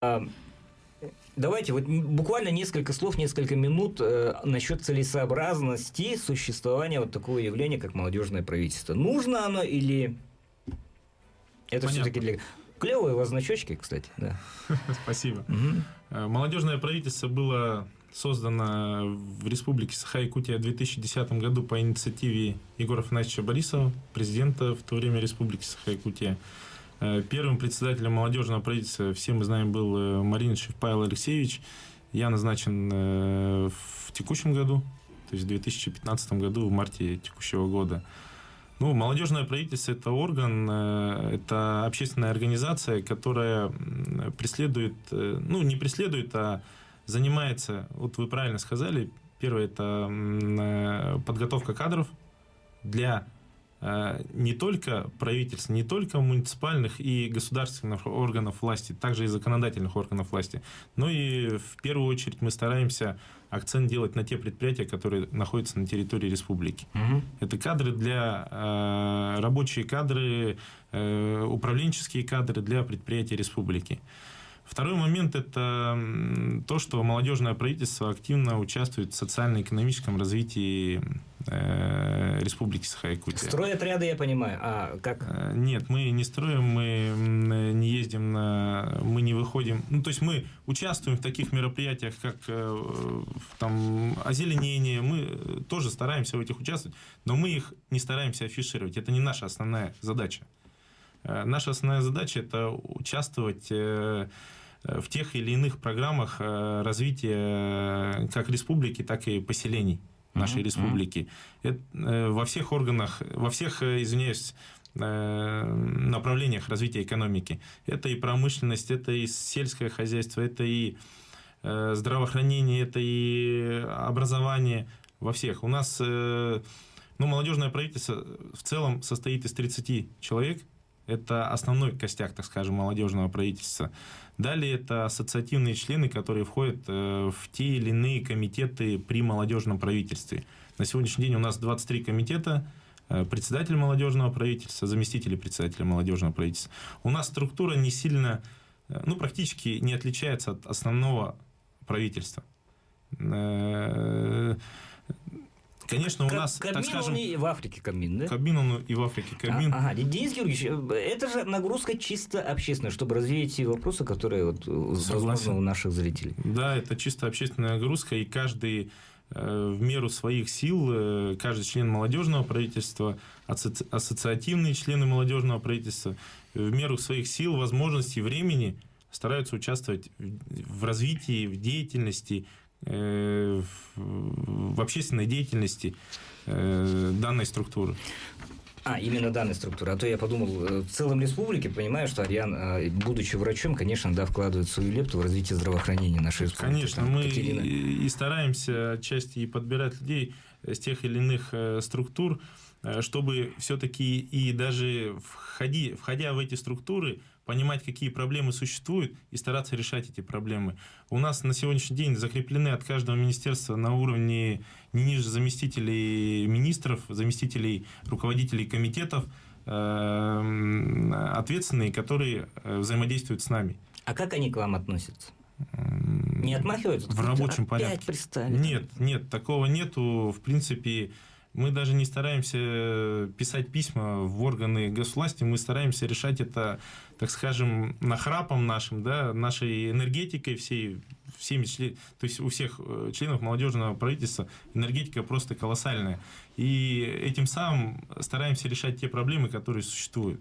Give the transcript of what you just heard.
А, Давайте вот буквально несколько слов, несколько минут насчет целесообразности существования вот такого явления, как молодежное правительство. Нужно оно или это все-таки для... Клевые у вас значочки, кстати. Да. Спасибо. Молодежное правительство было создано в Республике Саха-Якутия в 2010 году по инициативе Егора Афанасьевича Борисова, президента в то время Республики Саха-Якутия. Первым председателем молодежного правительства, все мы знаем, был Мариничев Павел Алексеевич. Я назначен в текущем году, то есть в 2015 году, в марте текущего года. Ну, молодежное правительство – это орган, это общественная организация, которая преследует, ну, не преследует, а занимается, вот вы правильно сказали, первое – это подготовка кадров для не только правительств, не только муниципальных и государственных органов власти, также и законодательных органов власти, но и в первую очередь мы стараемся акцент делать на те предприятия, которые находятся на территории республики. Это кадры для рабочие кадры, управленческие кадры для предприятий республики. Второй момент – это то, что молодежное правительство активно участвует в социально-экономическом развитии Республики Саха-Якутия. Стройотряды, я понимаю. А как? Нет, мы не строим, мы не ездим, мы не выходим. Ну, то есть мы участвуем в таких мероприятиях, как там озеленение. Мы тоже стараемся в этих участвовать, но мы их не стараемся афишировать. Это не наша основная задача. Наша основная задача – это участвовать в тех или иных программах развития как республики, так и поселений нашей республики. Это во всех органах, во всех, извиняюсь, направлениях развития экономики. Это и промышленность, это и сельское хозяйство, это и здравоохранение, это и образование. Во всех. У нас молодежное правительство в целом состоит из 30 человек. Это основной костяк, так скажем, молодежного правительства. Далее это ассоциативные члены, которые входят в те или иные комитеты при молодежном правительстве. На сегодняшний день у нас 23 комитета, председатель молодежного правительства, заместители председателя молодежного правительства. У нас структура не сильно, практически не отличается от основного правительства. Конечно, у нас, Кабмин, так скажем... он и в Африке Кабмин, да? Кабмин, он и в Африке Кабмин. Денис Георгиевич, это же нагрузка чисто общественная, чтобы развеять те вопросы, которые вот, возможно, у наших зрителей. Да, это чисто общественная нагрузка, и каждый в меру своих сил, каждый член молодежного правительства, ассоциативные члены молодежного правительства, в меру своих сил, возможностей, времени стараются участвовать в развитии, в деятельности, в общественной деятельности данной структуры. Именно данной структуры. А то я подумал, в целом республике, понимаю, что Арьян, будучи врачом, конечно, да, вкладывает свою лепту в развитие здравоохранения нашей республики. Конечно, мы и стараемся отчасти и подбирать людей с тех или иных структур, чтобы все-таки и даже входя в эти структуры, понимать, какие проблемы существуют, и стараться решать эти проблемы. У нас на сегодняшний день закреплены от каждого министерства на уровне не ниже заместителей министров, заместителей руководителей комитетов, ответственные, которые взаимодействуют с нами. А как они к вам относятся? Не отмахиваются? В рабочем порядке. Опять пристали? Нет, такого нету. В принципе, мы даже не стараемся писать письма в органы госвласти, мы стараемся решать это, так скажем, нахрапом нашим, да, нашей энергетикой всеми членами, то есть у всех членов молодежного правительства энергетика просто колоссальная. И этим самым стараемся решать те проблемы, которые существуют.